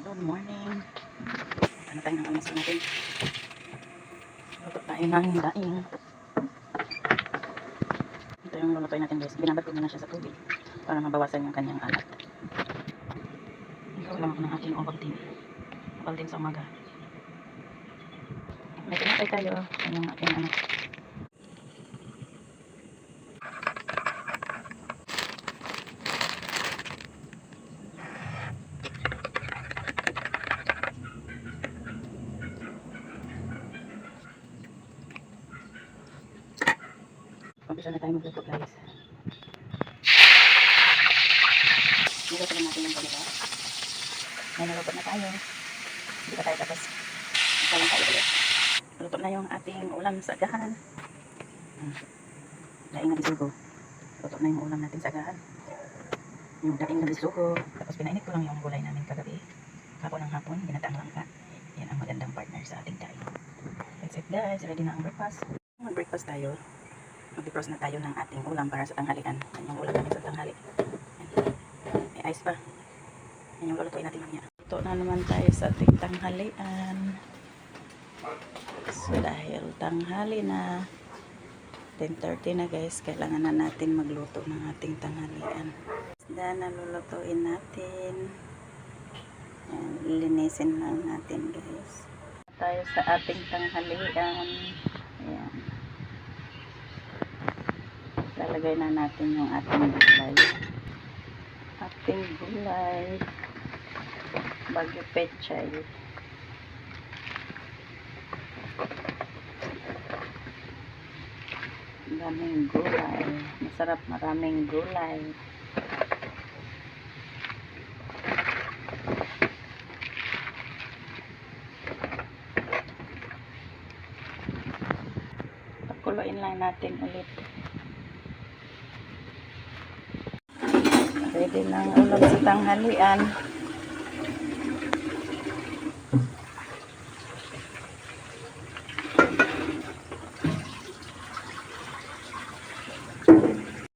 Good morning. Ano tayo ng almusal natin? Luto tayo ng daing. Ito yung lulutuin natin guys. Binabad ko muna siya sa tubig para mabawasan yung kanyang alat. Ikaw lang ako ng aking Ovaltine. Ovaltine sa umaga. May tinatay tayo. Yung aking anak. Umpisa na tayo magluto guys. Niluto na natin yung kanila. May nalupot na tayo. Hindi pa tayo tapos. Isa lang tayo ulit. Luto na yung ating ulam sa agahan. Daing na bisugo. Luto na yung ulam natin sa agahan. Yung daing na bisugo. Tapos pinainit ko lang yung gulay namin kagabi. Hapon ng hapon. Ginataang langka. Yan ang magandang partner sa ating daing. That's it guys. Ready na ang breakfast. Mag-breakfast tayo. Mag-defrost na tayo ng ating ulam para sa tanghalian. Yan yung ulam namin sa tanghali. Yan. May ice pa. Yan yung lulutuin natin mamaya. Ito na naman tayo sa ating tanghalian. So dahil tanghali na 10:30 na guys, kailangan na natin magluto ng ating tanghalian. Isda na lulutuin natin. Yan, linisin lang natin guys. Tayo sa ating tanghalian. Ayan. Lalagay na natin yung ating gulay. Ating gulay. Bagyo pechay. Maraming gulay. Masarap maraming gulay. Pakuluin lang natin ulit. Ready na ang ulam sa tanghalian.